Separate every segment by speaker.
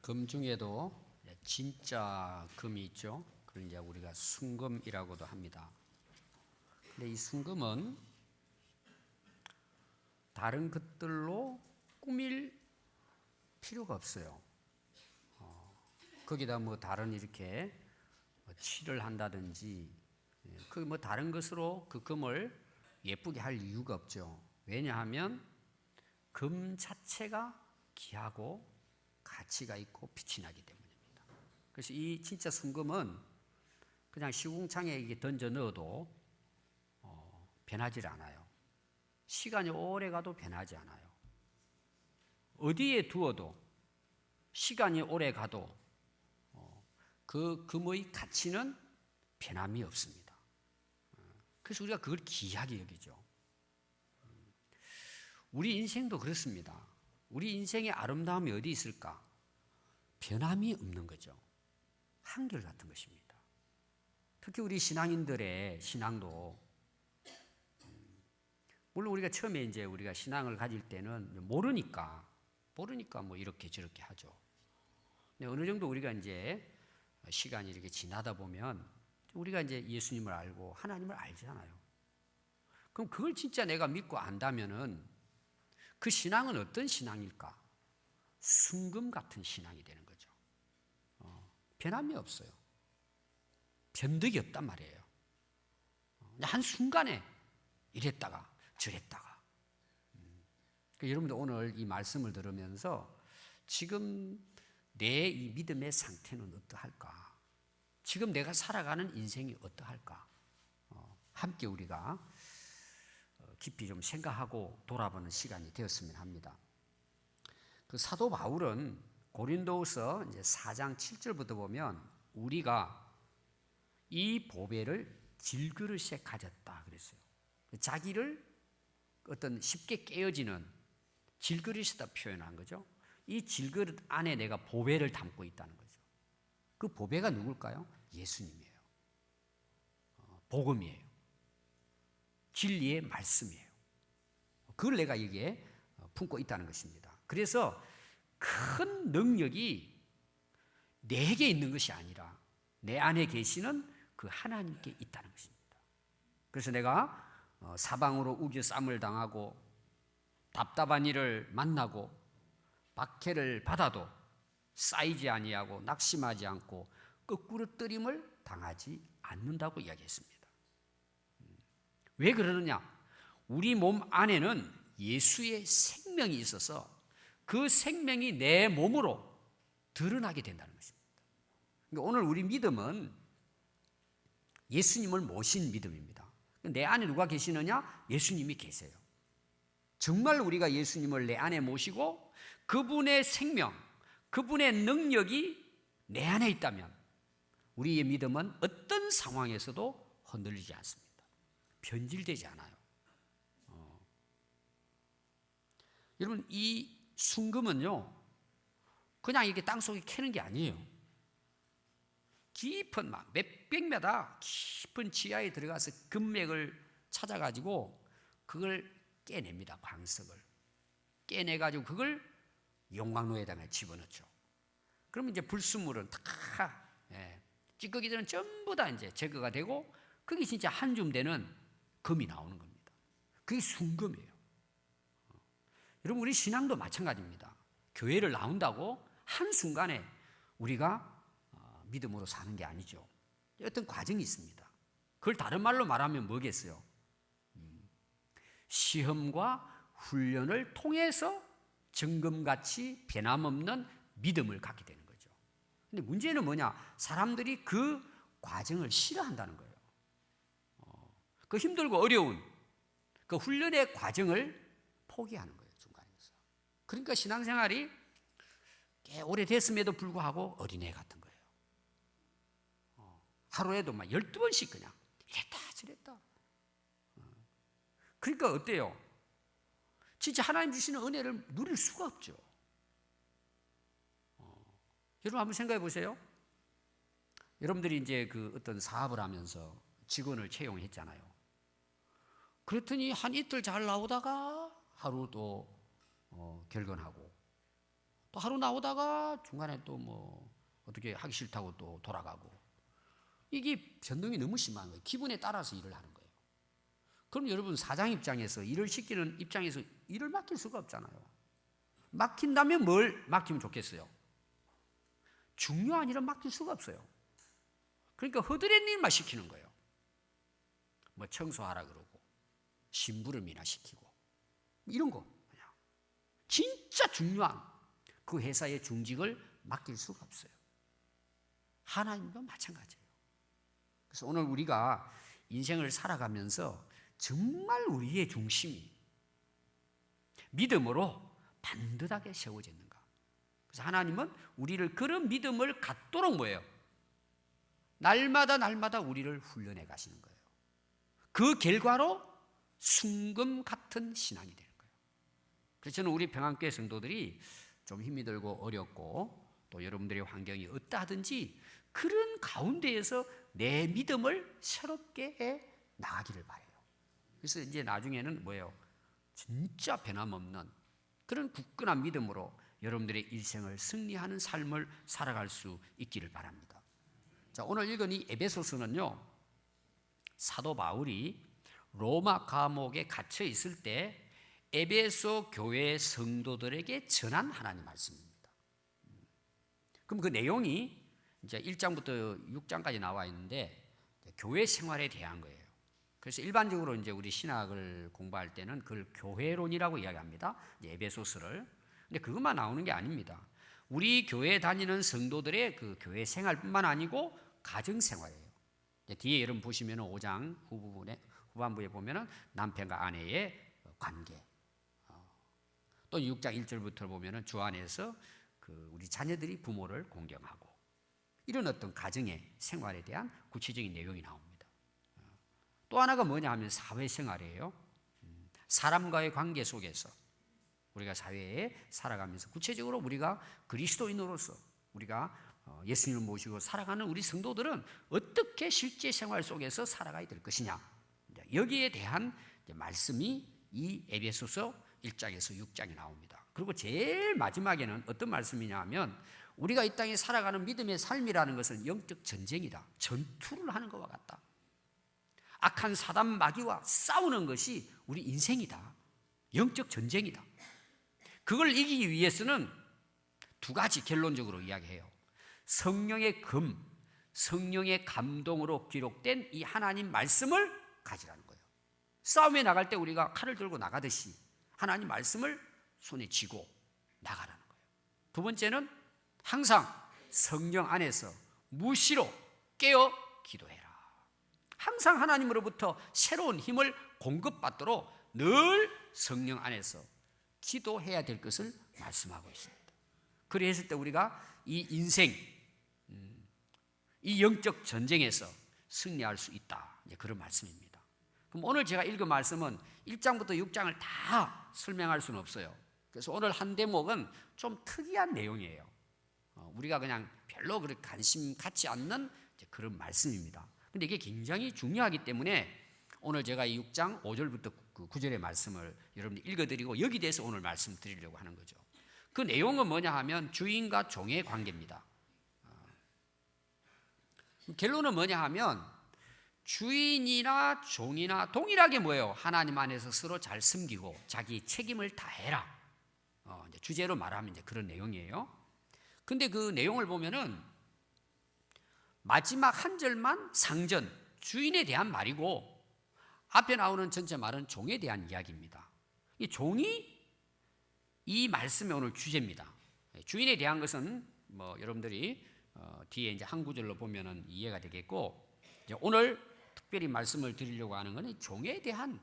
Speaker 1: 금 중에도 진짜 금이 있죠. 그걸 이제 우리가 순금이라고도 합니다. 근데 이 순금은 다른 것들로 꾸밀 필요가 없어요. 거기다 뭐 다른 이렇게 칠을 한다든지 그 뭐 다른 것으로 그 금을 예쁘게 할 이유가 없죠. 왜냐하면 금 자체가 귀하고 가치가 있고 빛이 나기 때문입니다. 그래서 이 진짜 순금은 그냥 시궁창에 이게 던져 넣어도 변하지 않아요. 시간이 오래 가도 변하지 않아요. 어디에 두어도 시간이 오래 가도 그 금의 가치는 변함이 없습니다. 그래서 우리가 그걸 귀하게 여기죠. 우리 인생도 그렇습니다. 우리 인생의 아름다움이 어디 있을까? 변함이 없는 거죠. 한결같은 것입니다. 특히 우리 신앙인들의 신앙도 물론 우리가 처음에 이제 우리가 신앙을 가질 때는 모르니까 뭐 이렇게 저렇게 하죠. 근데 어느 정도 우리가 이제 시간이 이렇게 지나다 보면 우리가 이제 예수님을 알고 하나님을 알잖아요. 그럼 그걸 진짜 내가 믿고 안다면은 그 신앙은 어떤 신앙일까? 순금 같은 신앙이 되는 거죠. 변함이 없어요. 변덕이 없단 말이에요. 한순간에 이랬다가 저랬다가. 그러니까 여러분들 오늘 이 말씀을 들으면서 지금 내 이 믿음의 상태는 어떠할까? 지금 내가 살아가는 인생이 어떠할까? 함께 우리가 깊이 좀 생각하고 돌아보는 시간이 되었으면 합니다. 그 사도 바울은 고린도후서 이제 4장 7절부터 보면 우리가 이 보배를 질그릇에 가졌다 그랬어요. 자기를 어떤 쉽게 깨어지는 질그릇에다 표현한 거죠. 이 질그릇 안에 내가 보배를 담고 있다는 거죠. 그 보배가 누굴까요? 예수님이에요. 복음이에요. 진리의 말씀이에요. 그걸 내가 여기에 품고 있다는 것입니다. 그래서 큰 능력이 내게 있는 것이 아니라 내 안에 계시는 그 하나님께 있다는 것입니다. 그래서 내가 사방으로 우겨 쌈을 당하고 답답한 일을 만나고 박해를 받아도 쌓이지 아니하고 낙심하지 않고 거꾸로뜨림을 당하지 않는다고 이야기했습니다. 왜 그러느냐? 우리 몸 안에는 예수의 생명이 있어서 그 생명이 내 몸으로 드러나게 된다는 것입니다. 그러니까 오늘 우리 믿음은 예수님을 모신 믿음입니다. 내 안에 누가 계시느냐? 예수님이 계세요. 정말 우리가 예수님을 내 안에 모시고 그분의 생명, 그분의 능력이 내 안에 있다면 우리의 믿음은 어떤 상황에서도 흔들리지 않습니다. 변질되지 않아요. 여러분 이 순금은요 그냥 이렇게 땅속에 캐는 게 아니에요. 깊은 막 몇백 미터 깊은 지하에 들어가서 금맥을 찾아가지고 그걸 깨냅니다. 광석을 깨내가지고 그걸 용광로에다가 집어넣죠. 그러면 이제 불순물은 다 찌꺼기들은 전부 다 이제 제거가 되고 그게 진짜 한 줌 되는 금이 나오는 겁니다. 그게 순금이에요. 여러분 우리 신앙도 마찬가지입니다. 교회를 나온다고 한순간에 우리가 믿음으로 사는 게 아니죠. 어떤 과정이 있습니다. 그걸 다른 말로 말하면 뭐겠어요? 시험과 훈련을 통해서 정금같이 변함없는 믿음을 갖게 되는 거죠. 근데 문제는 뭐냐? 사람들이 그 과정을 싫어한다는 거예요. 그 힘들고 어려운 그 훈련의 과정을 포기하는 거예요. 중간에서. 그러니까 신앙생활이 꽤 오래됐음에도 불구하고 어린애 같은 거예요. 하루에도 막 12번씩 그냥 이랬다 저랬다. 그러니까 어때요? 진짜 하나님 주시는 은혜를 누릴 수가 없죠. 여러분 한번 생각해 보세요. 여러분들이 이제 그 어떤 사업을 하면서 직원을 채용했잖아요. 그랬더니 한 이틀 잘 나오다가 하루 또 결근하고 또 하루 나오다가 중간에 또 뭐 어떻게 하기 싫다고 또 돌아가고, 이게 변동이 너무 심한 거예요. 기분에 따라서 일을 하는 거예요. 그럼 여러분, 사장 입장에서, 일을 시키는 입장에서 일을 맡길 수가 없잖아요. 맡긴다면 뭘 맡기면 좋겠어요? 중요한 일은 맡길 수가 없어요. 그러니까 허드렛 일만 시키는 거예요. 뭐 청소하라 그러고 심부름이나 시키고 이런 거, 그냥 진짜 중요한 그 회사의 중직을 맡길 수가 없어요. 하나님도 마찬가지예요. 그래서 오늘 우리가 인생을 살아가면서 정말 우리의 중심이 믿음으로 반듯하게 세워졌는가. 그래서 하나님은 우리를 그런 믿음을 갖도록 뭐예요? 날마다 우리를 훈련해 가시는 거예요. 그 결과로 순금 같은 신앙이 되는 거예요. 그래서 저는 우리 평안교회 성도들이 좀 힘이 들고 어렵고 또 여러분들의 환경이 어떠하든지 그런 가운데에서 내 믿음을 새롭게 해 나가기를 바라요. 그래서 이제 나중에는 뭐예요? 진짜 변함없는 그런 굳건한 믿음으로 여러분들의 일생을 승리하는 삶을 살아갈 수 있기를 바랍니다. 자, 오늘 읽은 이 에베소서는요, 사도 바울이 로마 감옥에 갇혀 있을 때 에베소 교회 성도들에게 전한 하나님 말씀입니다. 그럼 그 내용이 이제 1장부터 6장까지 나와 있는데 교회 생활에 대한 거예요. 그래서 일반적으로 이제 우리 신학을 공부할 때는 그걸 교회론이라고 이야기합니다. 에베소서를. 근데 그것만 나오는 게 아닙니다. 우리 교회 다니는 성도들의 그 교회 생활뿐만 아니고 가정 생활이에요. 뒤에 여러분 보시면 5장 후반부에 보면은 남편과 아내의 관계. 또 6장 1절부터 보면은 주 안에서 그 우리 자녀들이 부모를 공경하고 이런 어떤 가정의 생활에 대한 구체적인 내용이 나옵니다. 또 하나가 뭐냐 하면 사회생활이에요. 사람과의 관계 속에서 우리가 사회에 살아가면서 구체적으로 우리가 그리스도인으로서 우리가 예수님을 모시고 살아가는 우리 성도들은 어떻게 실제 생활 속에서 살아가야 될 것이냐, 여기에 대한 말씀이 이 에베소서 1장에서 6장에 나옵니다. 그리고 제일 마지막에는 어떤 말씀이냐 하면 우리가 이 땅에 살아가는 믿음의 삶이라는 것은 영적 전쟁이다. 전투를 하는 것과 같다. 악한 사단 마귀와 싸우는 것이 우리 인생이다. 영적 전쟁이다. 그걸 이기기 위해서는 두 가지 결론적으로 이야기해요. 성령의 성령의 감동으로 기록된 이 하나님 말씀을 가지라는 거예요. 싸움에 나갈 때 우리가 칼을 들고 나가듯이 하나님 말씀을 손에 쥐고 나가라는 거예요. 두 번째는 항상 성령 안에서 무시로 깨어 기도해라. 항상 하나님으로부터 새로운 힘을 공급받도록 늘 성령 안에서 기도해야 될 것을 말씀하고 있습니다. 그랬을 때 우리가 이 인생, 이 영적 전쟁에서 승리할 수 있다. 그런 말씀입니다. 그럼 오늘 제가 읽은 말씀은 1장부터 6장을 다 설명할 수는 없어요. 그래서 오늘 한 대목은 좀 특이한 내용이에요. 우리가 그냥 별로 그렇게 관심 갖지 않는 그런 말씀입니다. 근데 이게 굉장히 중요하기 때문에 오늘 제가 이 6장 5절부터 9절의 말씀을 여러분들 읽어드리고 여기 대해서 오늘 말씀드리려고 하는 거죠. 그 내용은 뭐냐 하면 주인과 종의 관계입니다. 결론은 뭐냐 하면 주인이나 종이나 동일하게 뭐예요? 하나님 안에서 서로 잘 섬기고 자기 책임을 다해라. 주제로 말하면 이제 그런 내용이에요. 근데 그 내용을 보면은 마지막 한 절만 상전, 주인에 대한 말이고 앞에 나오는 전체 말은 종에 대한 이야기입니다. 이 종이 이 말씀의 오늘 주제입니다. 주인에 대한 것은 뭐 여러분들이 뒤에 이제 한 구절로 보면은 이해가 되겠고, 이제 오늘 특별히 말씀을 드리려고 하는 것은 종에 대한,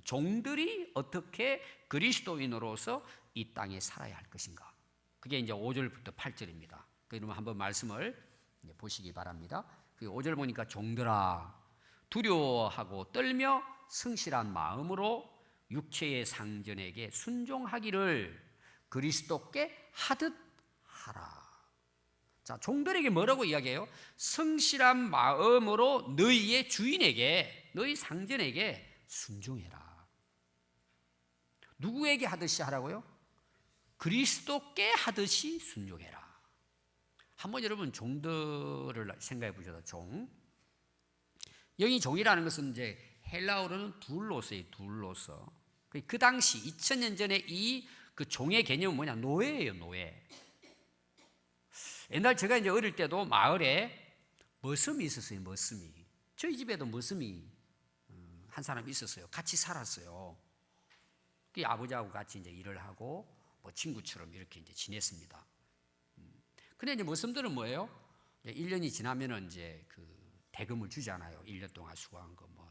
Speaker 1: 종들이 어떻게 그리스도인으로서 이 땅에 살아야 할 것인가. 그게 이제 5절부터 8절입니다. 그러면 한번 말씀을 보시기 바랍니다. 5절 보니까 종들아 두려워하고 떨며 성실한 마음으로 육체의 상전에게 순종하기를 그리스도께 하듯 하라. 자, 종들에게 뭐라고 이야기해요? 성실한 마음으로 너희의 주인에게, 너희 상전에게 순종해라. 누구에게 하듯이 하라고요? 그리스도께 하듯이 순종해라. 한번 여러분 종들을 생각해 보셔도 종. 여기 종이라는 것은 이제 헬라어로는 둘로서예요. 둘로서. 그 당시 2000년 전에 이 그 종의 개념은 뭐냐? 노예예요, 노예. 옛날 제가 이제 어릴 때도 마을에 머슴이 있었어요, 머슴이. 저희 집에도 머슴이 한 사람 있었어요. 같이 살았어요. 그 아버지하고 같이 이제 일을 하고 뭐 친구처럼 이렇게 이제 지냈습니다. 근데 이제 머슴들은 뭐예요? 1년이 지나면은 이제 그 대금을 주잖아요. 1년 동안 수고한 거 뭐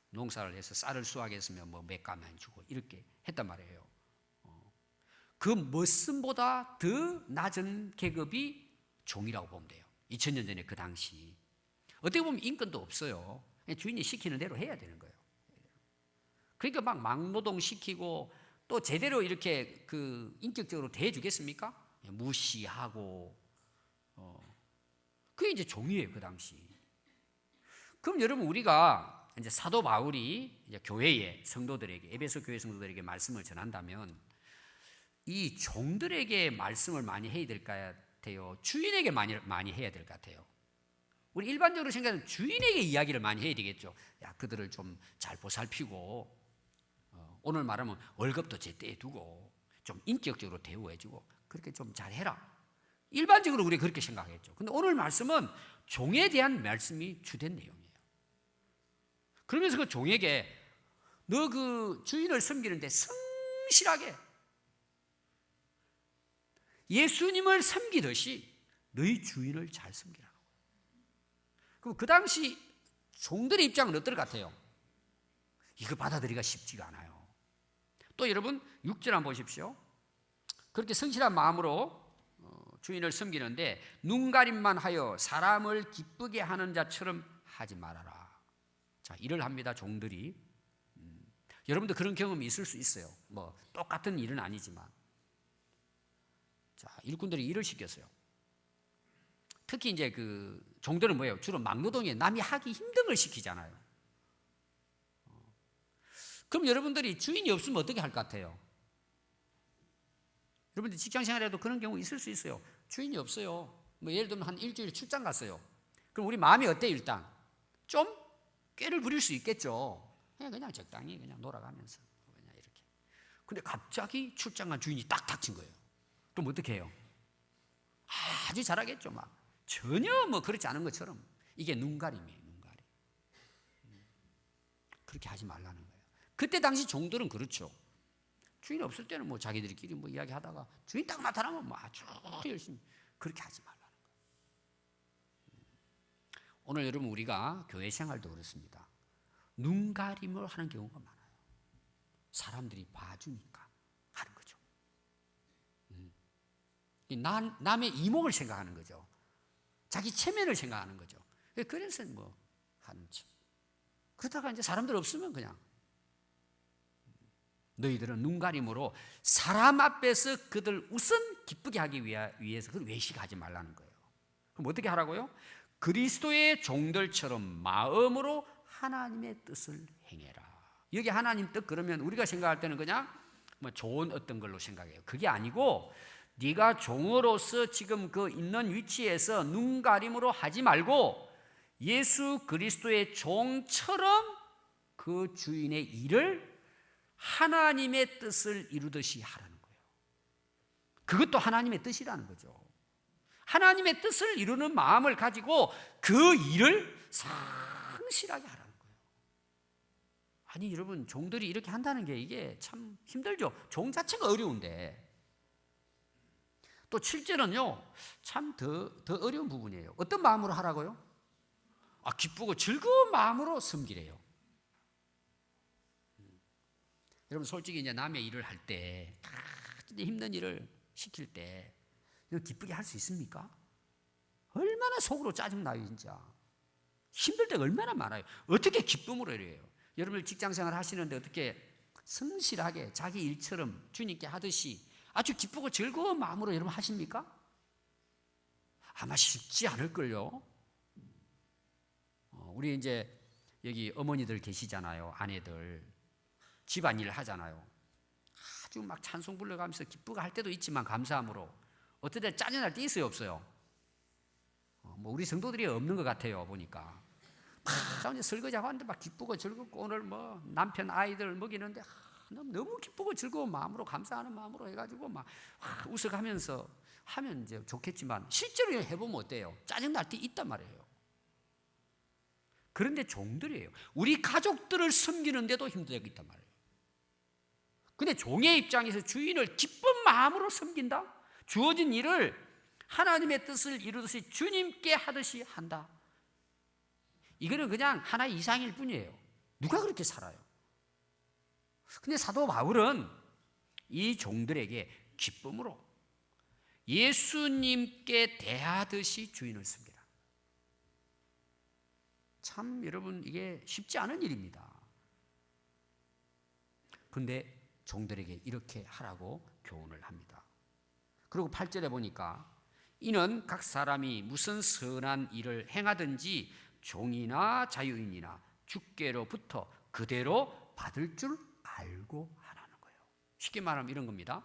Speaker 1: 농사를 해서 쌀을 수확했으면 뭐 몇 가만 주고 이렇게 했단 말이에요. 그 머슴보다 더 낮은 계급이 종이라고 보면 돼요. 2000년 전에 그 당시. 어떻게 보면 인권도 없어요. 주인이 시키는 대로 해야 되는 거예요. 그러니까 막 막노동 시키고 또 제대로 이렇게 그 인격적으로 대해주겠습니까? 무시하고. 그게 이제 종이에요, 그 당시. 그럼 여러분, 우리가 이제 사도 바울이 이제 교회의 성도들에게, 에베소 교회 성도들에게 말씀을 전한다면 이 종들에게 말씀을 많이 해야 될 것 같아요? 주인에게 많이 해야 될 것 같아요? 우리 일반적으로 생각하면 주인에게 이야기를 많이 해야 되겠죠. 야, 그들을 좀 잘 보살피고, 오늘 말하면 월급도 제때에 두고, 좀 인격적으로 대우해주고, 그렇게 좀 잘해라. 일반적으로 우리가 그렇게 생각했죠. 근데 오늘 말씀은 종에 대한 말씀이 주된 내용이에요. 그러면서 그 종에게 너 그 주인을 섬기는데 성실하게 예수님을 섬기듯이 너희 주인을 잘 섬기라고. 그럼 그 당시 종들의 입장은 어떨 것 같아요? 이거 받아들이기가 쉽지가 않아요. 또 여러분 6절 한번 보십시오. 그렇게 성실한 마음으로 주인을 섬기는데 눈가림만 하여 사람을 기쁘게 하는 자처럼 하지 말아라. 자, 일을 합니다, 종들이. 여러분도 그런 경험이 있을 수 있어요. 뭐 똑같은 일은 아니지만. 자, 일꾼들이 일을 시켰어요. 특히 이제 그 종들은 뭐예요? 주로 막노동에 남이 하기 힘든 걸 시키잖아요. 그럼 여러분들이 주인이 없으면 어떻게 할 것 같아요? 여러분들 직장 생활에도 그런 경우 있을 수 있어요. 주인이 없어요. 뭐 예를 들면 한 일주일 출장 갔어요. 그럼 우리 마음이 어때요? 일단 좀 꾀를 부릴 수 있겠죠. 그냥 적당히 그냥 놀아가면서 그냥 이렇게. 근데 갑자기 출장 간 주인이 딱 닥친 거예요. 그럼 어떻게 해요? 아주 잘하겠죠. 막 전혀 뭐 그렇지 않은 것처럼. 이게 눈가림이에요. 눈가림. 그렇게 하지 말라는 거예요. 그때 당시 종들은 그렇죠. 주인 없을 때는 뭐 자기들끼리 뭐 이야기하다가 주인 딱 나타나면 뭐 아주 열심히. 그렇게 하지 말라는 거예요. 오늘 여러분 우리가 교회 생활도 그렇습니다. 눈가림을 하는 경우가 많아요. 사람들이 봐주니까 하는 거죠. 남의 이목을 생각하는 거죠. 자기 체면을 생각하는 거죠. 그래서 뭐 하는 척. 그러다가 이제 사람들 없으면 그냥 너희들은 눈가림으로 사람 앞에서 그들 우선 기쁘게 하기 위해서 그걸 외식하지 말라는 거예요. 그럼 어떻게 하라고요? 그리스도의 종들처럼 마음으로 하나님의 뜻을 행해라. 여기 하나님 뜻 그러면 우리가 생각할 때는 그냥 뭐 좋은 어떤 걸로 생각해요. 그게 아니고 네가 종으로서 지금 그 있는 위치에서 눈가림으로 하지 말고 예수 그리스도의 종처럼 그 주인의 일을 하나님의 뜻을 이루듯이 하라는 거예요. 그것도 하나님의 뜻이라는 거죠. 하나님의 뜻을 이루는 마음을 가지고 그 일을 성실하게 하라는 거예요. 아니 여러분 종들이 이렇게 한다는 게 이게 참 힘들죠. 종 자체가 어려운데 또 7절은요 참 더 어려운 부분이에요. 어떤 마음으로 하라고요? 기쁘고 즐거운 마음으로 섬기래요. 여러분 솔직히 이제 남의 일을 할 때 힘든 일을 시킬 때 기쁘게 할 수 있습니까? 얼마나 속으로 짜증나요 진짜. 힘들 때가 얼마나 많아요. 어떻게 기쁨으로 해요? 여러분 직장생활 하시는데 어떻게 성실하게 자기 일처럼 주님께 하듯이 아주 기쁘고 즐거운 마음으로 여러분 하십니까? 아마 쉽지 않을걸요. 우리 이제 여기 어머니들 계시잖아요. 아내들 집안일 하잖아요. 아주 막 찬송 불러가면서 기쁘게 할 때도 있지만 감사함으로 어떨 때 짜증날 때 있어요, 없어요? 뭐 우리 성도들이 없는 것 같아요, 보니까. 막 설거지하고 하는데 막 기쁘고 즐겁고 오늘 뭐 남편 아이들 먹이는데 너무 기쁘고 즐거운 마음으로 감사하는 마음으로 해가지고 막 웃어가면서 하면 이제 좋겠지만 실제로 해보면 어때요? 짜증날 때 있단 말이에요. 그런데 종들이에요. 우리 가족들을 섬기는데도 힘들게 있단 말이에요. 근데 종의 입장에서 주인을 기쁜 마음으로 섬긴다? 주어진 일을 하나님의 뜻을 이루듯이 주님께 하듯이 한다. 이거는 그냥 하나의 이상일 뿐이에요. 누가 그렇게 살아요? 근데 사도 바울은 이 종들에게 기쁨으로 예수님께 대하듯이 주인을 섬기라. 참 여러분 이게 쉽지 않은 일입니다. 그런데 종들에게 이렇게 하라고 교훈을 합니다. 그리고 8절에 보니까 이는 각 사람이 무슨 선한 일을 행하든지 종이나 자유인이나 주께로부터 그대로 받을 줄 알고 하라는 거예요. 쉽게 말하면 이런 겁니다.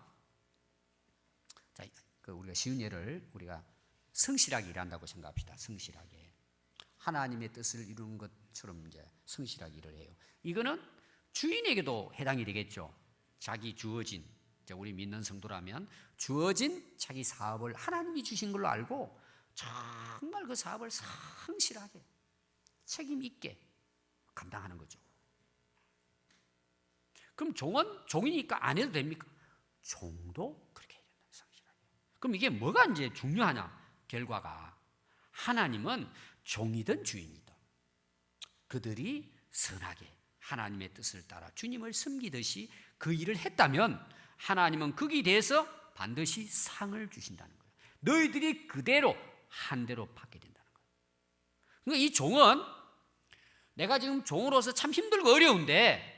Speaker 1: 자, 우리가 쉬운 예를 우리가 성실하게 일한다고 생각합시다. 성실하게 하나님의 뜻을 이루는 것처럼 이제 성실하게 일을 해요. 이거는 주인에게도 해당이 되겠죠. 자기 주어진, 우리 믿는 성도라면 주어진 자기 사업을 하나님이 주신 걸로 알고 정말 그 사업을 성실하게 책임 있게 감당하는 거죠. 그럼 종은 종이니까 안 해도 됩니까? 종도 그렇게 해야 된다. 성실하게. 그럼 이게 뭐가 이제 중요하냐? 결과가 하나님은 종이든 주인이든 그들이 선하게 하나님의 뜻을 따라 주님을 섬기듯이 그 일을 했다면 하나님은 거기에 대해서 반드시 상을 주신다는 거예요. 너희들이 그대로 한 대로 받게 된다는 거예요. 그러니까 이 종은 내가 지금 종으로서 참 힘들고 어려운데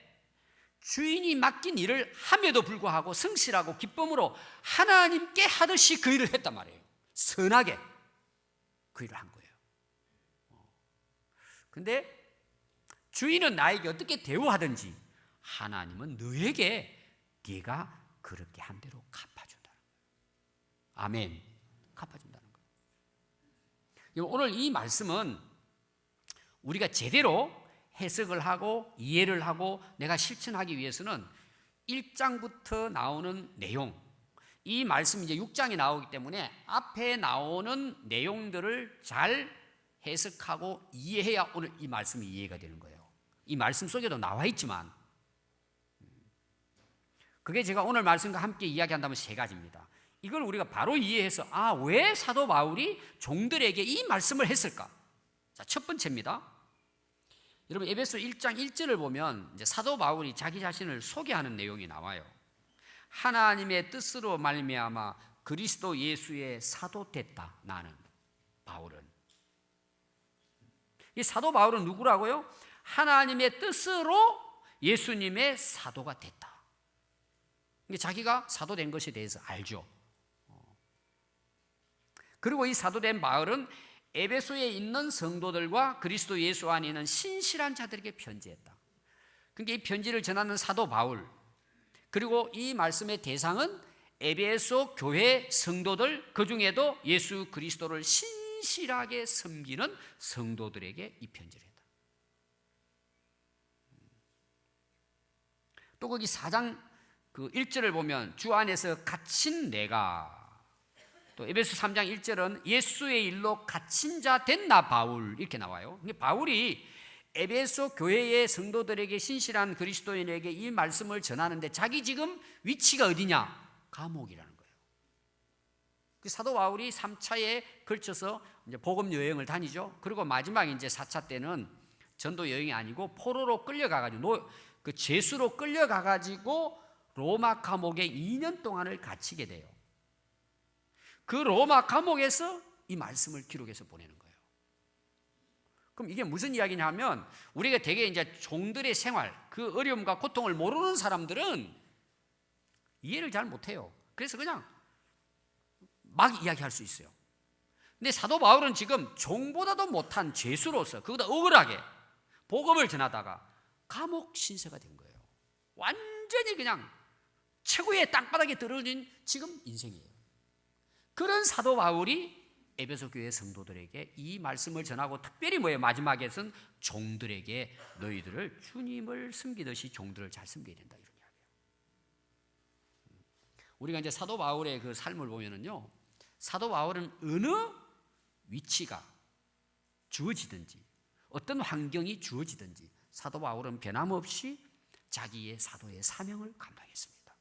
Speaker 1: 주인이 맡긴 일을 함에도 불구하고 성실하고 기쁨으로 하나님께 하듯이 그 일을 했단 말이에요. 선하게 그 일을 한 거예요. 근데 주인은 나에게 어떻게 대우하든지 하나님은 너에게 네가 그렇게 한 대로 갚아준다는 거예요. 아멘. 갚아준다는 거예요. 오늘 이 말씀은 우리가 제대로 해석을 하고 이해를 하고 내가 실천하기 위해서는 1장부터 나오는 내용, 이 말씀이 이제 6장에 나오기 때문에 앞에 나오는 내용들을 잘 해석하고 이해해야 오늘 이 말씀이 이해가 되는 거예요. 이 말씀 속에도 나와 있지만 그게 제가 오늘 말씀과 함께 이야기한다면 세 가지입니다. 이걸 우리가 바로 이해해서 왜 사도 바울이 종들에게 이 말씀을 했을까? 자, 첫 번째입니다. 여러분 에베소 1장 1절을 보면 이제 사도 바울이 자기 자신을 소개하는 내용이 나와요. 하나님의 뜻으로 말미암아 그리스도 예수의 사도 됐다. 나는 바울은. 이 사도 바울은 누구라고요? 하나님의 뜻으로 예수님의 사도가 됐다. 자기가 사도된 것에 대해서 알죠. 그리고 이 사도된 바울은 에베소에 있는 성도들과 그리스도 예수 안에 있는 신실한 자들에게 편지했다. 그러니까 이 편지를 전하는 사도 바울, 그리고 이 말씀의 대상은 에베소 교회 성도들, 그 중에도 예수 그리스도를 신실하게 섬기는 성도들에게 이 편지를 했다. 또 거기 4장 1절을 보면 주 안에서 갇힌 내가, 또 에베소 3장 1절은 예수의 일로 갇힌 자 된 나 바울 이렇게 나와요. 바울이 에베소 교회의 성도들에게 신실한 그리스도인에게 이 말씀을 전하는데 자기 지금 위치가 어디냐? 감옥이라는 거예요. 사도 바울이 3차에 걸쳐서 이제 복음 여행을 다니죠. 그리고 마지막에 이제 4차 때는 전도 여행이 아니고 포로로 끌려가가지고 그 죄수로 끌려가가지고 로마 감옥에 2년 동안을 갇히게 돼요. 그 로마 감옥에서 이 말씀을 기록해서 보내는 거예요. 그럼 이게 무슨 이야기냐면 우리가 되게 이제 종들의 생활, 그 어려움과 고통을 모르는 사람들은 이해를 잘 못해요. 그래서 그냥 막 이야기할 수 있어요. 근데 사도 바울은 지금 종보다도 못한 죄수로서 그보다 억울하게 복음을 전하다가 감옥 신세가 된 거예요. 완전히 그냥 최고의 땅바닥에 떨어진 지금 인생이에요. 그런 사도 바울이 에베소 교회 성도들에게 이 말씀을 전하고 특별히 뭐예요? 마지막에선 종들에게 너희들을 주님을 섬기듯이 종들을 잘 섬겨야 된다, 이런 이야기예요. 우리가 이제 사도 바울의 그 삶을 보면은요, 사도 바울은 어느 위치가 주어지든지 어떤 환경이 주어지든지 사도 바울은 변함없이 자기의 사도의 사명을 감당했습니다.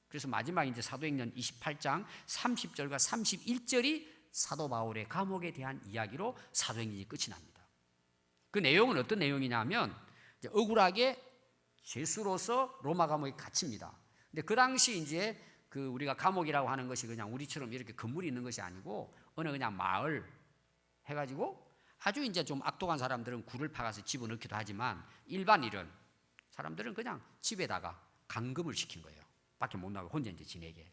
Speaker 1: 그래서 마지막 이제 사도행전 28장 30절과 31절이 사도 바울의 감옥에 대한 이야기로 사도행전이 끝이 납니다. 그 내용은 어떤 내용이냐면 이제 억울하게 죄수로서 로마 감옥에 갇힙니다. 근데 그 당시 이제 그 우리가 감옥이라고 하는 것이 그냥 우리처럼 이렇게 건물이 있는 것이 아니고 어느 그냥 마을 해가지고 아주 이제 좀 악독한 사람들은 굴을 파가서 집어넣기도 하지만 일반 이런 사람들은 그냥 집에다가 감금을 시킨 거예요. 밖에 못 나가고 혼자 이제 지내게.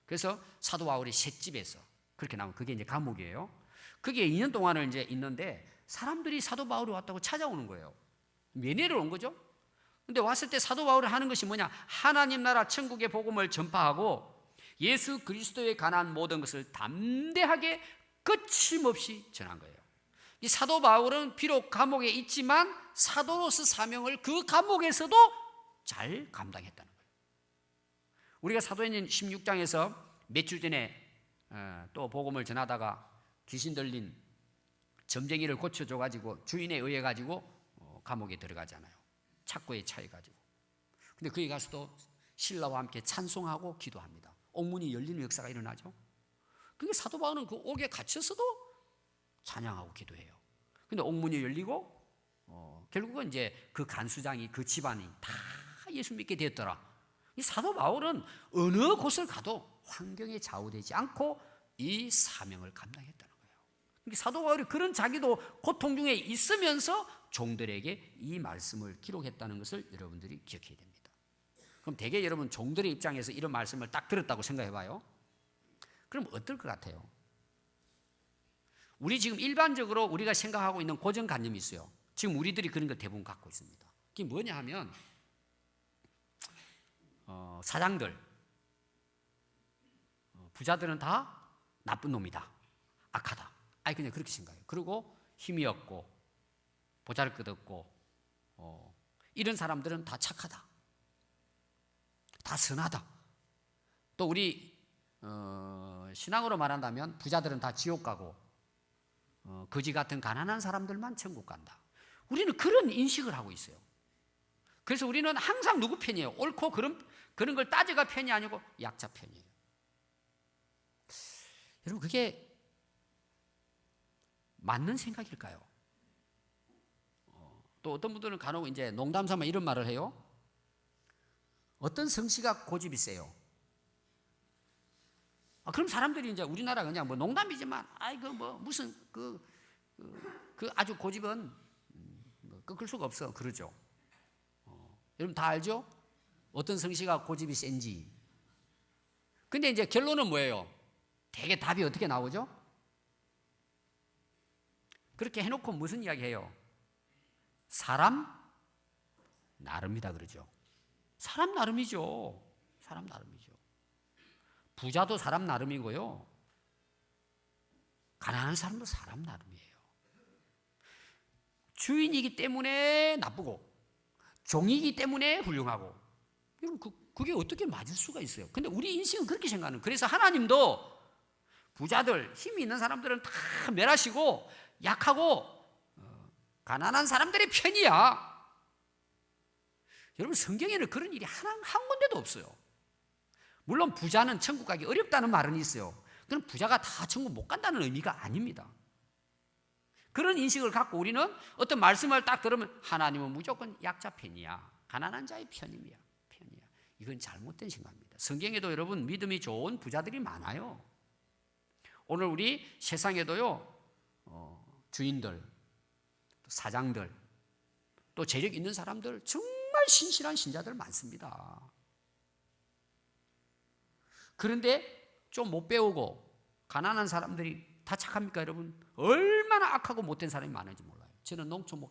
Speaker 1: 그래서 사도 바울이 셋집에서 그렇게 나오면 그게 이제 감옥이에요. 그게 2년 동안을 이제 있는데 사람들이 사도 바울이 왔다고 찾아오는 거예요. 면회를 온 거죠. 근데 왔을 때 사도 바울이 하는 것이 뭐냐? 하나님 나라 천국의 복음을 전파하고 예수 그리스도에 관한 모든 것을 담대하게 거침없이 전한 거예요. 이 사도 바울은 비록 감옥에 있지만 사도로서 사명을 그 감옥에서도 잘 감당했다는 거예요. 우리가 사도행전 16장에서 몇 주 전에 또 복음을 전하다가 귀신 들린 점쟁이를 고쳐줘가지고 주인에 의해 가지고 감옥에 들어가잖아요. 착고에 차해 가지고. 근데 거기 가서도 신라와 함께 찬송하고 기도합니다. 옥문이 열리는 역사가 일어나죠. 그게 사도 바울은 그 옥에 갇혀서도 찬양하고 기도해요. 근데 옥문이 열리고 결국은 이제 그 간수장이 그 집안이 다 예수 믿게 되었더라. 이 사도 바울은 어느 곳을 가도 환경에 좌우되지 않고 이 사명을 감당했다는 거예요. 그러니까 사도 바울이 그런 자기도 고통 중에 있으면서 종들에게 이 말씀을 기록했다는 것을 여러분들이 기억해야 됩니다. 그럼 대개 여러분 종들의 입장에서 이런 말씀을 딱 들었다고 생각해 봐요. 그럼 어떨 것 같아요? 우리 지금 일반적으로 우리가 생각하고 있는 고정관념이 있어요. 지금 우리들이 그런 걸 대부분 갖고 있습니다. 그게 뭐냐 하면 사장들, 부자들은 다 나쁜 놈이다, 악하다. 아니 그냥 그렇게 생각해요. 그리고 힘이 없고 보잘것없고 이런 사람들은 다 착하다, 다 선하다. 또 우리 신앙으로 말한다면 부자들은 다 지옥 가고 거지 같은 가난한 사람들만 천국 간다. 우리는 그런 인식을 하고 있어요. 그래서 우리는 항상 누구 편이에요? 옳고 그런 걸 따져가 편이 아니고 약자 편이에요. 여러분 그게 맞는 생각일까요? 또 어떤 분들은 간혹 이제 농담 삼아 이런 말을 해요. 어떤 성씨가 고집이 세요. 그럼 사람들이 이제 우리나라 그냥 뭐 농담이지만 아이고 뭐 무슨 그 아주 고집은 꺾을 수가 없어 그러죠. 여러분 다 알죠? 어떤 성씨가 고집이 센지. 근데 이제 결론은 뭐예요? 되게 답이 어떻게 나오죠? 그렇게 해놓고 무슨 이야기 해요? 사람 나름이다 그러죠. 사람 나름이죠. 사람 나름이죠. 부자도 사람 나름이고요. 가난한 사람도 사람 나름이에요. 주인이기 때문에 나쁘고 종이기 때문에 훌륭하고. 여러분 그게 어떻게 맞을 수가 있어요? 근데 우리 인식은 그렇게 생각하는. 그래서 하나님도 부자들, 힘이 있는 사람들은 다 멸하시고 약하고 가난한 사람들의 편이야. 여러분 성경에는 그런 일이 한 군데도 없어요. 물론 부자는 천국 가기 어렵다는 말은 있어요. 그건 부자가 다 천국 못 간다는 의미가 아닙니다. 그런 인식을 갖고 우리는 어떤 말씀을 딱 들으면 하나님은 무조건 약자 편이야, 가난한 자의 편이야. 이건 잘못된 생각입니다. 성경에도 여러분 믿음이 좋은 부자들이 많아요. 오늘 우리 세상에도요 주인들, 사장들, 또 재력 있는 사람들, 정말 신실한 신자들 많습니다. 그런데 좀 못 배우고 가난한 사람들이 다 착합니까 여러분? 얼마나 악하고 못된 사람이 많은지 몰라요. 저는 농촌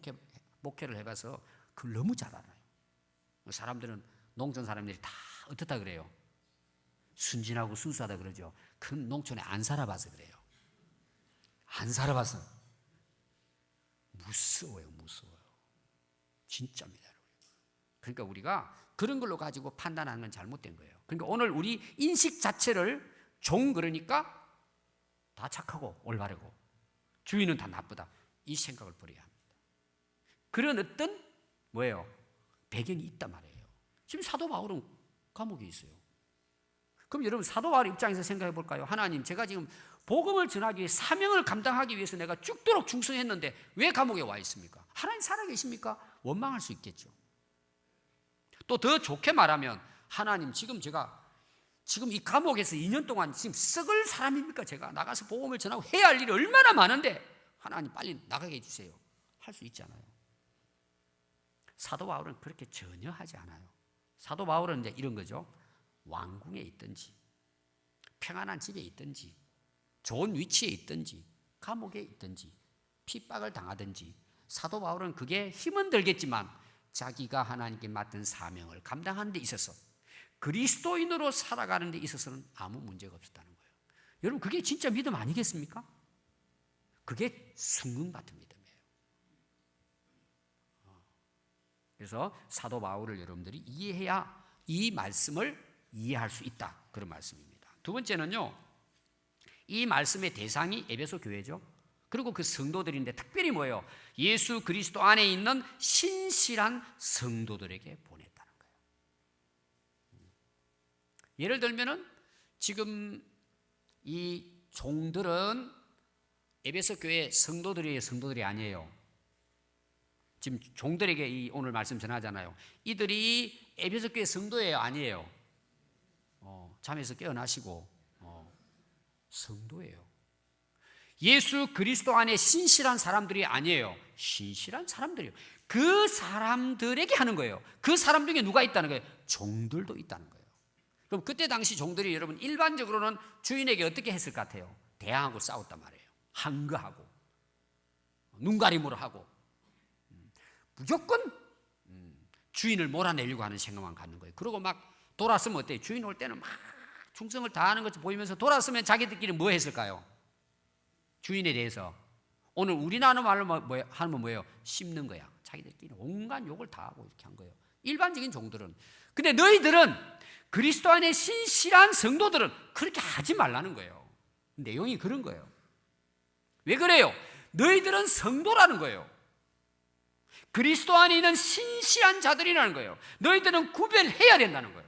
Speaker 1: 목회를 해봐서 그걸 너무 잘 알아요. 사람들은 농촌 사람들이 다 어떻다 그래요? 순진하고 순수하다 그러죠. 큰 농촌에 안 살아봐서 그래요. 안 살아봐서 무서워요. 진짜입니다. 그러니까 우리가 그런 걸로 가지고 판단하는 건 잘못된 거예요. 그러니까 오늘 우리 인식 자체를 종 그러니까 다 착하고 올바르고 주인은 다 나쁘다, 이 생각을 버려야 합니다. 그런 어떤 뭐예요? 배경이 있단 말이에요. 지금 사도 바울은 감옥에 있어요. 그럼 여러분 사도 바울 입장에서 생각해 볼까요? 하나님, 제가 지금 복음을 전하기 위해 사명을 감당하기 위해서 내가 죽도록 충성했는데 왜 감옥에 와 있습니까? 하나님 살아계십니까? 원망할 수 있겠죠. 또 더 좋게 말하면 하나님, 지금 제가 지금 이 감옥에서 2년 동안 지금 썩을 사람입니까? 제가 나가서 복음을 전하고 해야 할 일이 얼마나 많은데 하나님 빨리 나가게 해주세요. 할 수 있잖아요. 사도 바울은 그렇게 전혀 하지 않아요. 사도 바울은 이제 이런 거죠. 왕궁에 있든지 평안한 집에 있든지 좋은 위치에 있든지 감옥에 있든지 핍박을 당하든지 사도 바울은 그게 힘은 들겠지만 자기가 하나님께 맡은 사명을 감당하는 데 있어서 그리스도인으로 살아가는 데 있어서는 아무 문제가 없었다는 거예요. 여러분, 그게 진짜 믿음 아니겠습니까? 그게 순금 같은 믿음이에요. 그래서 사도 바울을 여러분들이 이해해야 이 말씀을 이해할 수 있다, 그런 말씀입니다. 두 번째는요, 이 말씀의 대상이 에베소 교회죠. 그리고 그 성도들인데 특별히 뭐예요? 예수 그리스도 안에 있는 신실한 성도들에게 보냈다는 거예요. 예를 들면은 지금 이 종들은 에베소 교회 성도들이 아니에요. 지금 종들에게 이 오늘 말씀 전하잖아요. 이들이 에베소 교회 성도예요, 아니에요? 잠에서 깨어나시고 성도예요. 예수 그리스도 안에 신실한 사람들이 아니에요. 신실한 사람들이에요. 그 사람들에게 하는 거예요. 그 사람 중에 누가 있다는 거예요? 종들도 있다는 거예요. 그럼 그때 당시 종들이 여러분 일반적으로는 주인에게 어떻게 했을 것 같아요? 대항하고 싸웠단 말이에요. 항거하고 눈가림으로 하고 무조건 주인을 몰아내려고 하는 생각만 갖는 거예요. 그리고 막 돌아서면 어때요? 주인 올 때는 막 충성을 다하는 것을 보이면서 돌아서면 자기들끼리 뭐 했을까요? 주인에 대해서 오늘 우리나라 말로 하면 뭐예요? 씹는 거야. 자기들끼리 온갖 욕을 다 하고 이렇게 한 거예요. 일반적인 종들은. 근데 너희들은 그리스도 안에 신실한 성도들은 그렇게 하지 말라는 거예요. 내용이 그런 거예요. 왜 그래요? 너희들은 성도라는 거예요. 그리스도 안에 있는 신실한 자들이라는 거예요. 너희들은 구별해야 된다는 거예요.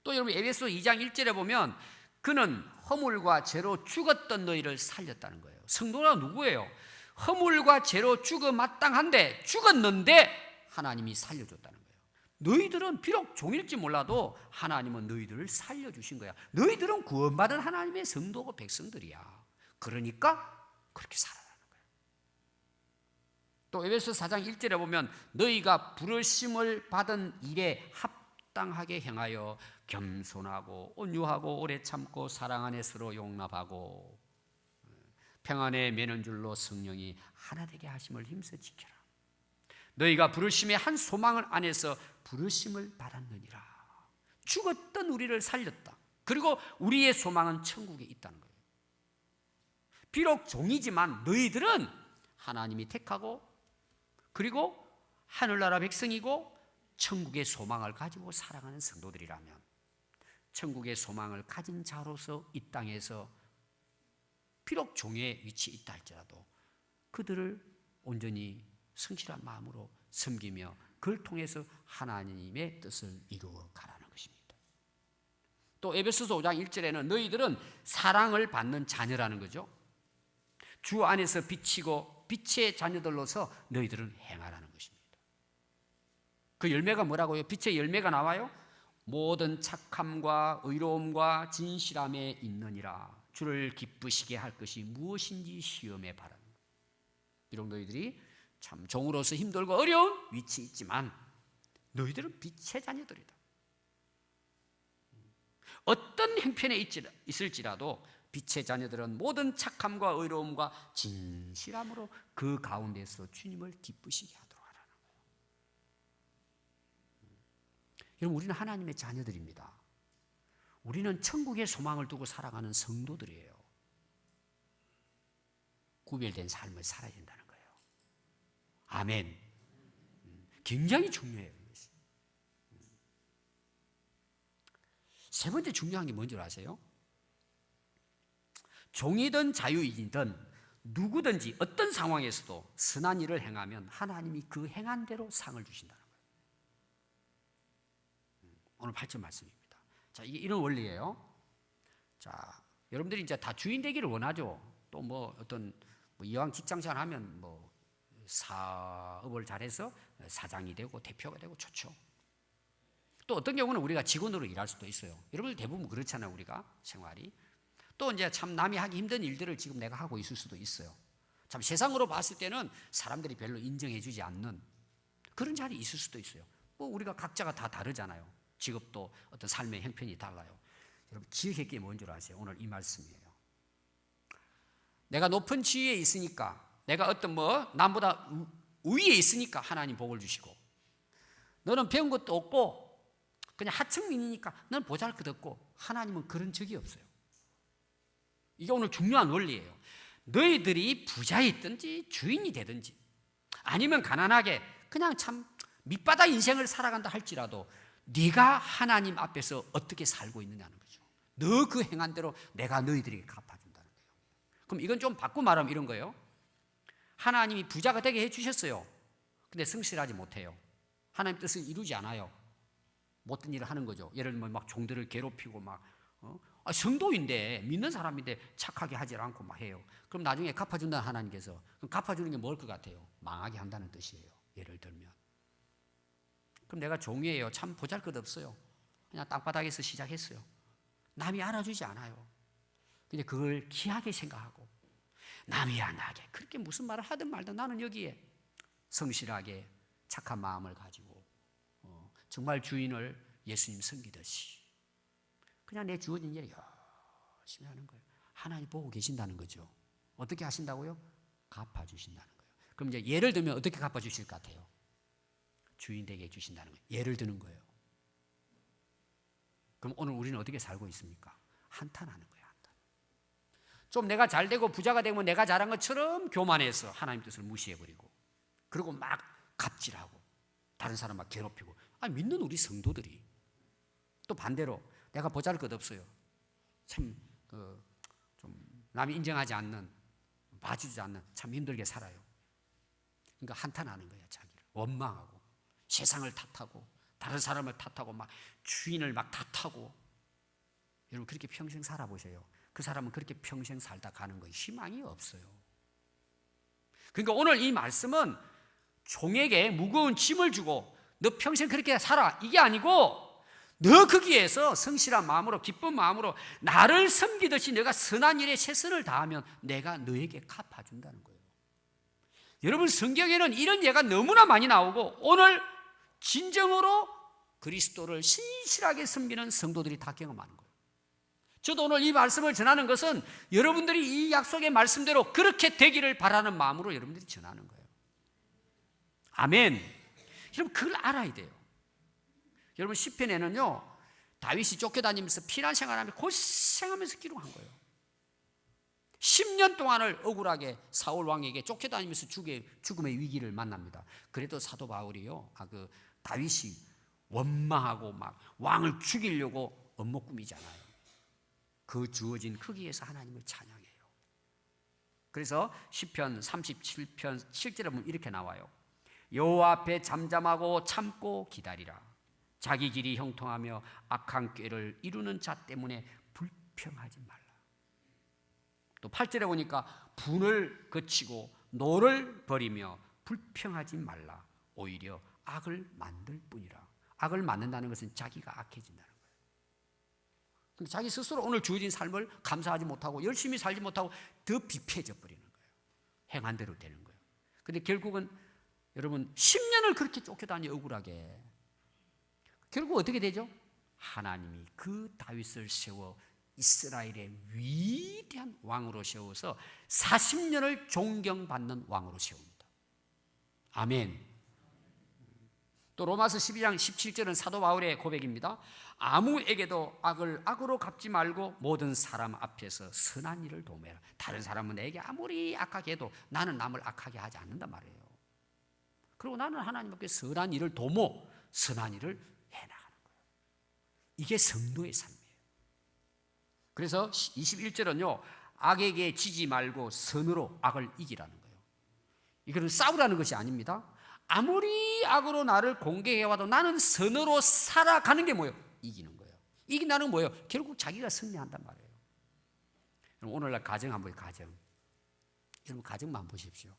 Speaker 1: 또 여러분 에베소 2장 1절에 보면 그는 허물과 죄로 죽었던 너희를 살렸다는 거예요. 성도가 누구예요? 허물과 죄로 죽어 마땅한데 죽었는데 하나님이 살려줬다는 거예요. 너희들은 비록 종일지 몰라도 하나님은 너희들을 살려주신 거야. 너희들은 구원받은 하나님의 성도고 백성들이야. 그러니까 그렇게 살아라는 거예요. 또 에베소 4장 1절에 보면 너희가 부르심을 받은 일에 합당하게 행하여 겸손하고 온유하고 오래 참고 사랑 안에 서로 용납하고 평안에 매는 줄로 성령이 하나 되게 하심을 힘써 지켜라. 너희가 부르심의 한 소망을 안에서 부르심을 받았느니라. 죽었던 우리를 살렸다. 그리고 우리의 소망은 천국에 있다는 거예요. 비록 종이지만 너희들은 하나님이 택하고 그리고 하늘나라 백성이고 천국의 소망을 가지고 살아가는 성도들이라면 천국의 소망을 가진 자로서 이 땅에서 비록 종의 위치에 있다 할지라도 그들을 온전히 성실한 마음으로 섬기며 그걸 통해서 하나님의 뜻을 이루어 가라는 것입니다. 또 에베소서 5장 1절에는 너희들은 사랑을 받는 자녀라는 거죠. 주 안에서 비치고 빛의 자녀들로서 너희들은 행하라는 것입니다. 그 열매가 뭐라고요? 빛의 열매가 나와요? 모든 착함과 의로움과 진실함에 있느니라. 주를 기쁘시게 할 것이 무엇인지 시험해 바라. 비록 너희들이 참 종으로서 힘들고 어려운 위치에 있지만 너희들은 빛의 자녀들이다. 어떤 형편에 있을지라도 빛의 자녀들은 모든 착함과 의로움과 진실함으로 그 가운데서 주님을 기쁘시게 하도록 하라는 거예요. 여러분, 우리는 하나님의 자녀들입니다. 우리는 천국의 소망을 두고 살아가는 성도들이에요. 구별된 삶을 살아야 된다는 거예요. 아멘. 굉장히 중요해요. 이것이. 세 번째 중요한 게 뭔지 아세요? 종이든 자유인이든 누구든지 어떤 상황에서도 선한 일을 행하면 하나님이 그 행한 대로 상을 주신다는 거예요. 오늘 8절 말씀입니다. 자, 이게 이런 원리예요. 자, 여러분들이 이제 다 주인 되기를 원하죠. 또 뭐 어떤 이왕 직장생활 하면 뭐 사업을 잘해서 사장이 되고 대표가 되고 좋죠. 또 어떤 경우는 우리가 직원으로 일할 수도 있어요. 여러분들 대부분 그렇잖아요. 우리가 생활이. 또 이제 참 남이 하기 힘든 일들을 지금 내가 하고 있을 수도 있어요. 참 세상으로 봤을 때는 사람들이 별로 인정해 주지 않는 그런 자리 있을 수도 있어요. 뭐 우리가 각자가 다 다르잖아요. 직업도 어떤 삶의 형편이 달라요. 여러분 기억할 게 뭔 줄 아세요? 오늘 이 말씀이에요. 내가 높은 지위에 있으니까, 내가 어떤 남보다 위에 있으니까 하나님 복을 주시고, 너는 배운 것도 없고 그냥 하층민이니까 너는 보잘것없고, 하나님은 그런 적이 없어요. 이게 오늘 중요한 원리예요. 너희들이 부자있든지 주인이 되든지 아니면 가난하게 그냥 참 밑바닥 인생을 살아간다 할지라도 네가 하나님 앞에서 어떻게 살고 있느냐는 거죠. 너 그 행한 대로 내가 너희들에게 갚아준다는 거예요. 그럼 이건 좀 바꿔 말하면 이런 거예요. 하나님이 부자가 되게 해주셨어요. 근데 성실하지 못해요. 하나님 뜻을 이루지 않아요. 못된 일을 하는 거죠. 예를 들면 막 종들을 괴롭히고 막 성도인데 믿는 사람인데 착하게 하지 않고 막 해요. 그럼 나중에 갚아준다는 하나님께서 그럼 갚아주는 게 뭘 것 같아요? 망하게 한다는 뜻이에요. 예를 들면 그럼 내가 종이에요. 참 보잘것없어요. 그냥 땅바닥에서 시작했어요. 남이 알아주지 않아요. 근데 그걸 귀하게 생각하고 남이 안 하게 그렇게 무슨 말을 하든 말든 나는 여기에 성실하게 착한 마음을 가지고 정말 주인을 예수님 섬기듯이 그냥 내 주어진 일을 열심히 하는 거예요. 하나님 보고 계신다는 거죠. 어떻게 하신다고요? 갚아주신다는 거예요. 그럼 이제 예를 들면 어떻게 갚아주실 것 같아요? 주인 되게 해주신다는 거예요. 예를 드는 거예요. 그럼 오늘 우리는 어떻게 살고 있습니까? 한탄하는 거예요. 한탄. 좀 내가 잘 되고 부자가 되면 내가 잘한 것처럼 교만해서 하나님 뜻을 무시해버리고 그리고 막 갑질하고 다른 사람 막 괴롭히고 믿는 우리 성도들이 또 반대로 내가 보잘것없어요. 참 좀 남이 인정하지 않는 봐주지 않는 참 힘들게 살아요. 그러니까 한탄하는 거예요. 자기를 원망하고 세상을 탓하고 다른 사람을 탓하고 막 주인을 막 탓하고 여러분 그렇게 평생 살아보세요. 그 사람은 그렇게 평생 살다 가는 거예요. 희망이 없어요. 그러니까 오늘 이 말씀은 종에게 무거운 짐을 주고 너 평생 그렇게 살아 이게 아니고 너 거기에서 성실한 마음으로 기쁜 마음으로 나를 섬기듯이 내가 선한 일에 최선을 다하면 내가 너에게 갚아준다는 거예요. 여러분 성경에는 이런 예가 너무나 많이 나오고 오늘 진정으로 그리스도를 신실하게 섬기는 성도들이 다 경험하는 거예요. 저도 오늘 이 말씀을 전하는 것은 여러분들이 이 약속의 말씀대로 그렇게 되기를 바라는 마음으로 여러분들이 전하는 거예요. 아멘. 여러분 그걸 알아야 돼요. 여러분 시편에는요 다윗이 쫓겨다니면서 피난 생활하면서 고생하면서 기록한 거예요. 10년 동안을 억울하게 사울 왕에게 쫓겨다니면서 죽음의 위기를 만납니다. 그래도 사도 바울이요 그 다윗이 원망하고 막 왕을 죽이려고 업목 꾸미잖아요. 그 주어진 거기에서 하나님을 찬양해요. 그래서 시편 37편 7절에 보면 이렇게 나와요. 여호와 앞에 잠잠하고 참고 기다리라. 자기 길이 형통하며 악한 꾀를 이루는 자 때문에 불평하지 말라. 또 8절에 보니까 분을 거치고 노를 버리며 불평하지 말라. 오히려 악을 만들 뿐이라. 악을 만든다는 것은 자기가 악해진다는 거예요. 근데 자기 스스로 오늘 주어진 삶을 감사하지 못하고 열심히 살지 못하고 더 비폐해져 버리는 거예요. 행한 대로 되는 거예요. 근데 결국은 여러분 10년을 그렇게 쫓겨다니 억울하게 결국 어떻게 되죠? 하나님이 그 다윗을 세워 이스라엘의 위대한 왕으로 세워서 40년을 존경받는 왕으로 세웁니다. 아멘. 또 로마서 12장 17절은 사도 바울의 고백입니다. 아무에게도 악을 악으로 갚지 말고 모든 사람 앞에서 선한 일을 도모해라. 다른 사람은 내게 아무리 악하게 해도 나는 남을 악하게 하지 않는단 말이에요. 그리고 나는 하나님 앞에 선한 일을 도모, 선한 일을 해나가는 거예요. 이게 성도의 삶이에요. 그래서 21절은요, 악에게 지지 말고 선으로 악을 이기라는 거예요. 이거는 싸우라는 것이 아닙니다. 아무리 악으로 나를 공격해와도 나는 선으로 살아가는 게 뭐예요? 이기는 거예요. 이긴다는 뭐예요? 결국 자기가 승리한단 말이에요. 오늘날 가정 한번 보세요. 가정. 여러분 가정만 보십시오.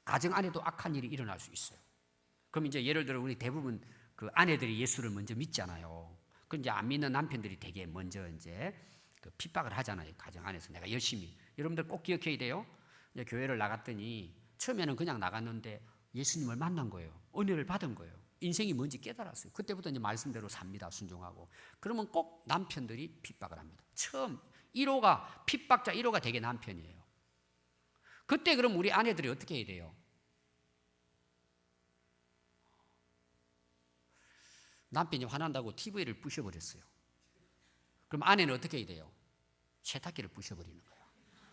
Speaker 1: 가정 안에도 악한 일이 일어날 수 있어요. 그럼 이제 예를 들어 우리 대부분 그 아내들이 예수를 먼저 믿잖아요. 그 이제 안 믿는 남편들이 되게 먼저 이제 그 핍박을 하잖아요. 가정 안에서 내가 열심히. 여러분들 꼭 기억해야 돼요. 이제 교회를 나갔더니 처음에는 그냥 나갔는데 예수님을 만난 거예요. 은혜를 받은 거예요. 인생이 뭔지 깨달았어요. 그때부터 이제 말씀대로 삽니다. 순종하고. 그러면 꼭 남편들이 핍박을 합니다. 처음 1호가 핍박자 1호가 되게 남편이에요. 그때 그럼 우리 아내들이 어떻게 해야 돼요? 남편이 화난다고 TV를 부셔버렸어요. 그럼 아내는 어떻게 해야 돼요? 세탁기를 부셔버리는 거예요.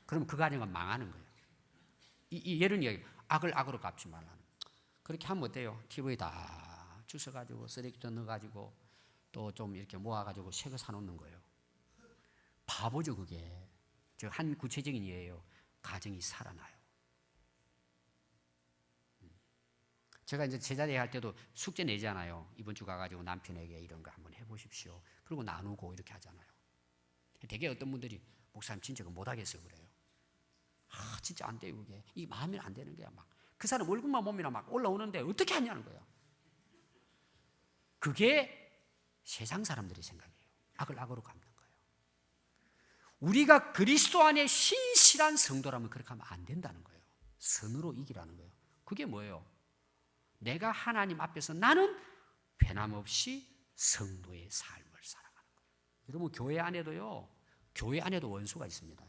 Speaker 1: 그럼 그 가정은 망하는 거예요. 예를 이야기, 악을 악으로 갚지 말라는. 그렇게 하면 어때요? TV에 다 주워가지고 쓰레기도 넣어가지고 또 좀 이렇게 모아가지고 새 거 사놓는 거예요. 바보죠 그게. 저 한 구체적인 예예요. 가정이 살아나요. 제가 이제 제자리 할 때도 숙제 내잖아요. 이번 주 가가지고 남편에게 이런 거 한번 해보십시오. 그리고 나누고 이렇게 하잖아요. 되게 어떤 분들이 목사님 진짜 그거 못하겠어요 그래요. 아 진짜 안 돼요 그게. 이 마음이 안 되는 거야 막. 그 사람 얼굴만 몸이나 막 올라오는데 어떻게 하냐는 거야. 그게 세상 사람들의 생각이에요. 악을 악으로 갚는 거예요. 우리가 그리스도 안에 신실한 성도라면 그렇게 하면 안 된다는 거예요. 선으로 이기라는 거예요. 그게 뭐예요? 내가 하나님 앞에서 나는 변함없이 성도의 삶을 살아가는 거예요. 여러분 교회 안에도요. 교회 안에도 원수가 있습니다.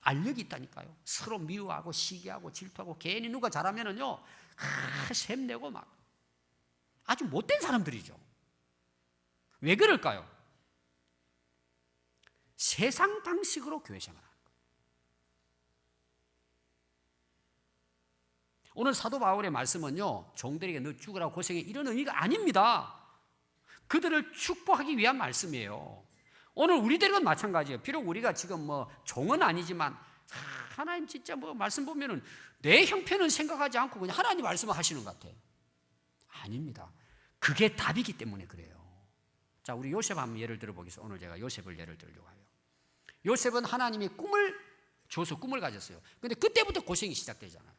Speaker 1: 알력이 있다니까요. 서로 미워하고 시기하고 질투하고 괜히 누가 잘하면은요. 샘내고 막 아주 못된 사람들이죠. 왜 그럴까요? 세상 방식으로 교회 생활하는 거예요. 오늘 사도 바울의 말씀은요. 종들에게 너 죽으라고 고생해 이런 의미가 아닙니다. 그들을 축복하기 위한 말씀이에요. 오늘 우리들은 마찬가지예요. 비록 우리가 지금 뭐 종은 아니지만 하나님 진짜 뭐 말씀 보면은 내 형편은 생각하지 않고 그냥 하나님 말씀을 하시는 것 같아요. 아닙니다. 그게 답이기 때문에 그래요. 자, 우리 요셉 한번 예를 들어보겠습니다. 오늘 제가 요셉을 예를 들려고 해요. 요셉은 하나님이 꿈을 줘서 꿈을 가졌어요. 근데 그때부터 고생이 시작되잖아요.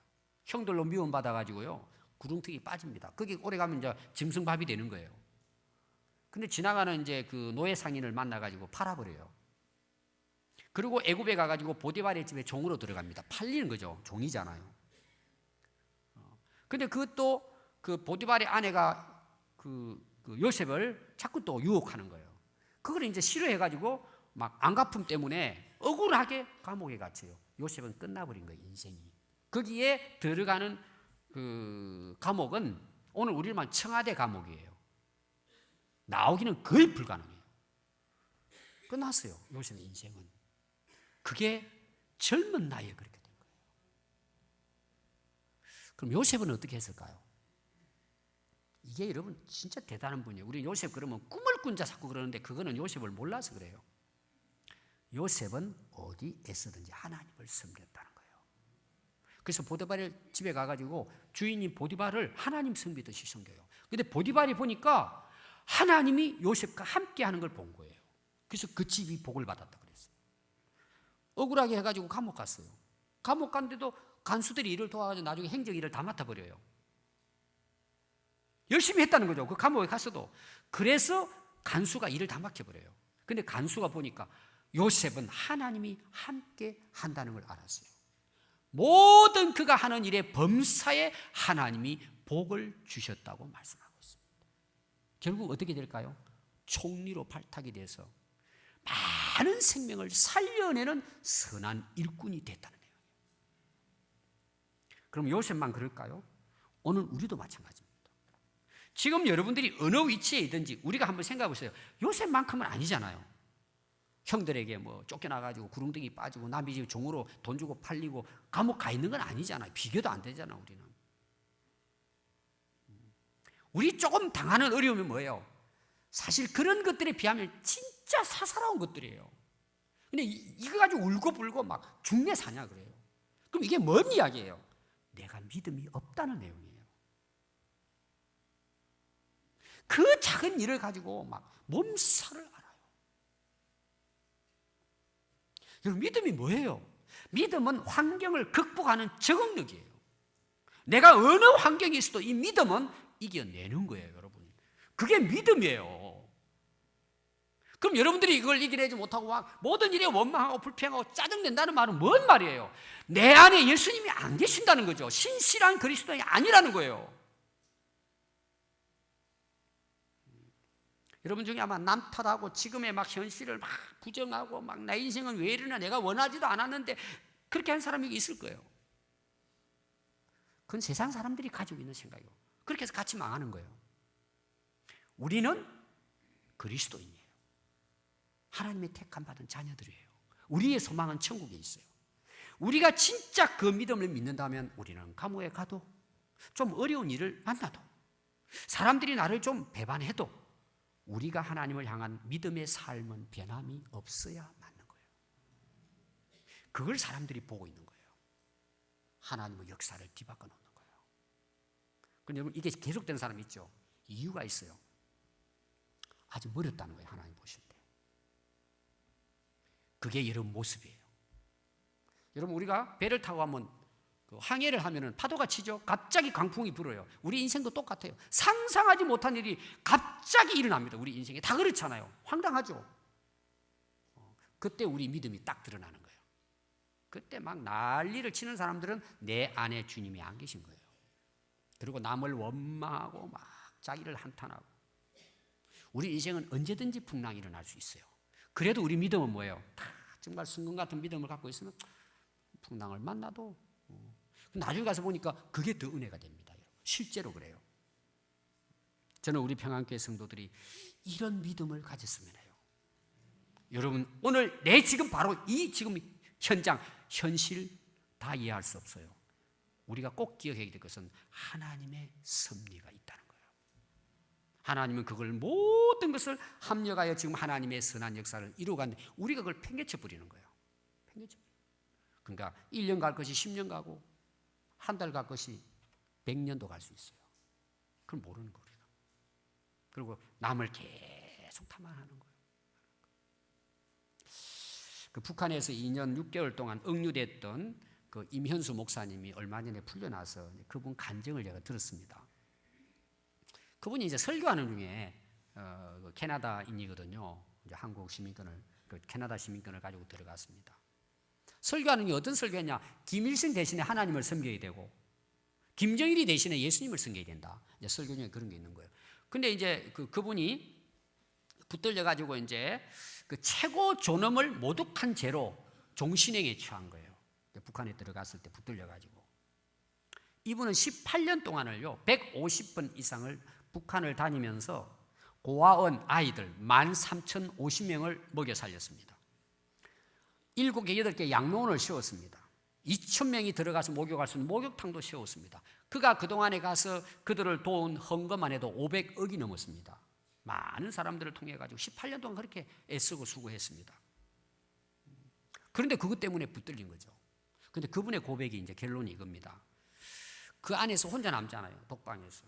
Speaker 1: 형들로 미움받아가지고요. 구렁텅이 빠집니다. 거기 오래 가면 이제 짐승밥이 되는 거예요. 근데 지나가는 이제 그 노예 상인을 만나가지고 팔아버려요. 그리고 애굽에 가가지고 보디발의 집에 종으로 들어갑니다. 팔리는 거죠. 종이잖아요. 근데 그것도 그 보디발의 아내가 그 요셉을 자꾸 또 유혹하는 거예요. 그걸 이제 싫어해가지고 막 안갚음 때문에 억울하게 감옥에 갇혀요. 요셉은 끝나버린 거예요. 인생이. 거기에 들어가는 그 감옥은 오늘 우리만 청와대 감옥이에요. 나오기는 거의 불가능해요. 끝났어요. 요셉의 인생은. 그게 젊은 나이에 그렇게 된 거예요. 그럼 요셉은 어떻게 했을까요? 이게 여러분 진짜 대단한 분이에요. 우리 요셉 그러면 꿈을 꾼자 자꾸 그러는데 그거는 요셉을 몰라서 그래요. 요셉은 어디 애쓰든지 하나님을 섬겼다는 거예요. 그래서 보디발의 집에 가가지고 주인인 보디발을 하나님 섬기듯이 섬겨요. 근데 보디발이 보니까 하나님이 요셉과 함께 하는 걸 본 거예요. 그래서 그 집이 복을 받았다 그랬어요. 억울하게 해가지고 감옥 갔어요. 감옥 갔는데도 간수들이 일을 도와가지고 나중에 행정 일을 다 맡아버려요. 열심히 했다는 거죠. 그 감옥에 갔어도. 그래서 간수가 일을 다 맡겨버려요. 근데 간수가 보니까 요셉은 하나님이 함께 한다는 걸 알았어요. 모든 그가 하는 일에 범사에 하나님이 복을 주셨다고 말씀하고 있습니다. 결국 어떻게 될까요? 총리로 발탁이 돼서 많은 생명을 살려내는 선한 일꾼이 됐다는 거예요. 그럼 요셉만 그럴까요? 오늘 우리도 마찬가지입니다. 지금 여러분들이 어느 위치에 있든지 우리가 한번 생각해 보세요. 요새만큼은 아니잖아요. 형들에게 뭐 쫓겨나가지고 구릉덩이 빠지고 남의 집 종으로 돈 주고 팔리고 감옥 가 있는 건 아니잖아요. 비교도 안 되잖아, 우리는. 우리 조금 당하는 어려움이 뭐예요? 사실 그런 것들에 비하면 진짜 사사로운 것들이에요. 근데 이거 가지고 울고불고 막 죽네 사냐 그래요. 그럼 이게 뭔 이야기예요? 내가 믿음이 없다는 내용이에요. 그 작은 일을 가지고 막 몸살을 앓아요. 여러분, 믿음이 뭐예요? 믿음은 환경을 극복하는 적응력이에요. 내가 어느 환경에 있어도 이 믿음은 이겨내는 거예요, 여러분. 그게 믿음이에요. 그럼 여러분들이 이걸 이겨내지 못하고 막 모든 일에 원망하고 불평하고 짜증낸다는 말은 뭔 말이에요? 내 안에 예수님이 안 계신다는 거죠. 신실한 그리스도인이 아니라는 거예요. 여러분 중에 아마 남 탓하고 지금의 막 현실을 막 부정하고 막 내 인생은 왜 이러나 내가 원하지도 않았는데 그렇게 한 사람이 있을 거예요. 그건 세상 사람들이 가지고 있는 생각이고 그렇게 해서 같이 망하는 거예요. 우리는 그리스도인이에요. 하나님의 택함 받은 자녀들이에요. 우리의 소망은 천국에 있어요. 우리가 진짜 그 믿음을 믿는다면 우리는 감옥에 가도 좀 어려운 일을 만나도 사람들이 나를 좀 배반해도 우리가 하나님을 향한 믿음의 삶은 변함이 없어야 맞는 거예요. 그걸 사람들이 보고 있는 거예요. 하나님의 역사를 뒤바꿔 놓는 거예요. 그런데 여러분, 이게 계속되는 사람이 있죠. 이유가 있어요. 아주 멀었다는 거예요, 하나님 보실 때. 그게 여러분 모습이에요. 여러분, 우리가 배를 타고 한번 항해를 하면은 파도가 치죠. 갑자기 강풍이 불어요. 우리 인생도 똑같아요. 상상하지 못한 일이 갑자기 일어납니다. 우리 인생에 다 그렇잖아요. 황당하죠. 그때 우리 믿음이 딱 드러나는 거예요. 그때 막 난리를 치는 사람들은 내 안에 주님이 안 계신 거예요. 그리고 남을 원망하고 막 자기를 한탄하고. 우리 인생은 언제든지 풍랑이 일어날 수 있어요. 그래도 우리 믿음은 뭐예요? 다 정말 순금 같은 믿음을 갖고 있으면 풍랑을 만나도 나중에 가서 보니까 그게 더 은혜가 됩니다. 실제로 그래요. 저는 우리 평안교회 성도들이 이런 믿음을 가졌으면 해요. 여러분, 오늘 내 지금 바로 이 지금 현장, 현실 다 이해할 수 없어요. 우리가 꼭 기억해야 될 것은 하나님의 섭리가 있다는 거예요. 하나님은 그걸 모든 것을 합력하여 지금 하나님의 선한 역사를 이루어가는데 우리가 그걸 팽개쳐 버리는 거예요. 팽개쳐. 그러니까 1년 갈 것이 10년 가고 한 달 갈 것이 100년도 갈 수 있어요. 그걸 모르는 거예요. 그리고 남을 계속 탐하는 거예요. 그 북한에서 2년 6개월 동안 억류됐던 그 임현수 목사님이 얼마 전에 풀려나서 그분 간증을 제가 들었습니다. 그분이 이제 설교하는 중에 캐나다인이거든요. 이제 한국 시민권을 캐나다 시민권을 가지고 들어갔습니다. 설교하는 게 어떤 설교냐? 김일성 대신에 하나님을 섬겨야 되고 김정일이 대신에 예수님을 섬겨야 된다. 이제 설교 중에 그런 게 있는 거예요. 근데 이제 그분이 붙들려 가지고 이제 그 최고 존엄을 모독한 죄로 종신형에 처한 거예요. 북한에 들어갔을 때 붙들려 가지고 이분은 18년 동안을요 150번 이상을 북한을 다니면서 고아원 아이들 13,050명을 먹여 살렸습니다. 7개, 8개 양로원을 세웠습니다. 2,000명이 들어가서 목욕할 수 있는 목욕탕도 세웠습니다. 그가 그동안에 가서 그들을 도운 헌금만 해도 500억이 넘었습니다. 많은 사람들을 통해 가지고 18년 동안 그렇게 애쓰고 수고했습니다. 그런데 그것 때문에 붙들린 거죠. 그런데 그분의 고백이 이제 결론이 이겁니다. 그 안에서 혼자 남잖아요. 독방에서.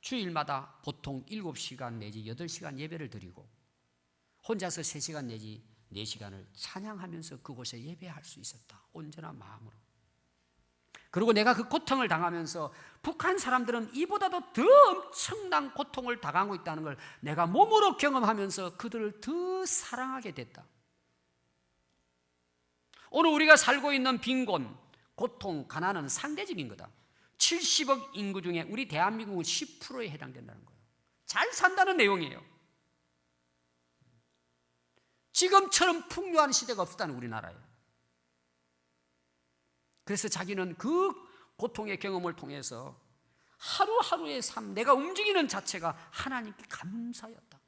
Speaker 1: 주일마다 보통 7시간 내지 8시간 예배를 드리고 혼자서 3시간 내지 4시간을 찬양하면서 그곳에 예배할 수 있었다. 온전한 마음으로. 그리고 내가 그 고통을 당하면서 북한 사람들은 이보다도 더 엄청난 고통을 당하고 있다는 걸 내가 몸으로 경험하면서 그들을 더 사랑하게 됐다. 오늘 우리가 살고 있는 빈곤, 고통, 가난은 상대적인 거다. 70억 인구 중에 우리 대한민국은 10%에 해당된다는 거예요. 잘 산다는 내용이에요. 지금처럼 풍요한 시대가 없었다는 우리나라에. 그래서 자기는 그 고통의 경험을 통해서 하루하루의 삶, 내가 움직이는 자체가 하나님께 감사였다.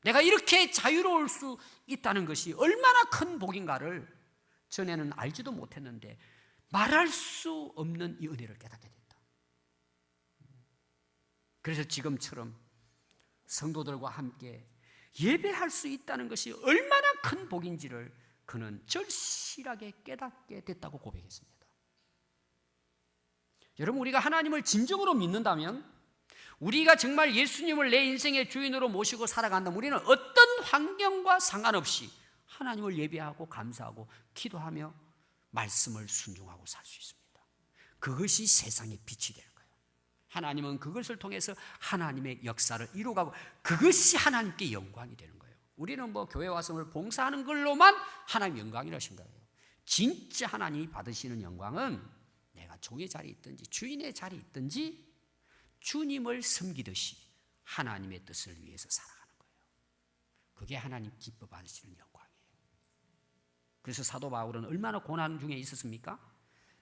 Speaker 1: 내가 이렇게 자유로울 수 있다는 것이 얼마나 큰 복인가를 전에는 알지도 못했는데 말할 수 없는 이 은혜를 깨닫게 됐다. 그래서 지금처럼 성도들과 함께 예배할 수 있다는 것이 얼마나 큰 복인지를 그는 절실하게 깨닫게 됐다고 고백했습니다. 여러분, 우리가 하나님을 진정으로 믿는다면, 우리가 정말 예수님을 내 인생의 주인으로 모시고 살아간다면 우리는 어떤 환경과 상관없이 하나님을 예배하고 감사하고 기도하며 말씀을 순종하고 살 수 있습니다. 그것이 세상의 빛이 되는 거예요. 하나님은 그것을 통해서 하나님의 역사를 이루어가고 그것이 하나님께 영광이 되는 거예요. 우리는 뭐 교회 와서 봉사하는 걸로만 하나님 영광이라신 거예요. 진짜 하나님이 받으시는 영광은 내가 종의 자리에 있든지 주인의 자리에 있든지 주님을 섬기듯이 하나님의 뜻을 위해서 살아가는 거예요. 그게 하나님 기뻐 받으시는 영광이에요. 그래서 사도 바울은 얼마나 고난 중에 있었습니까?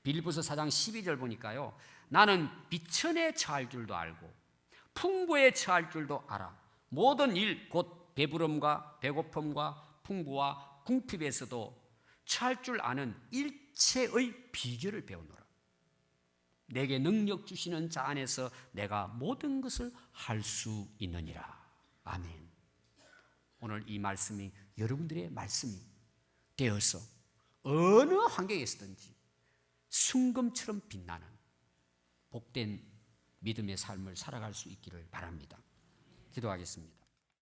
Speaker 1: 빌립보서 4장 12절 보니까요, 나는 비천에 처할 줄도 알고 풍부에 처할 줄도 알아. 모든 일 곧 배부름과 배고픔과 풍부와 궁핍에서도 처할 줄 아는 일체의 비결을 배우노라. 내게 능력 주시는 자 안에서 내가 모든 것을 할 수 있느니라. 아멘. 오늘 이 말씀이 여러분들의 말씀이 되어서 어느 환경에 있든지 순금처럼 빛나는 복된 믿음의 삶을 살아갈 수 있기를 바랍니다. 기도하겠습니다.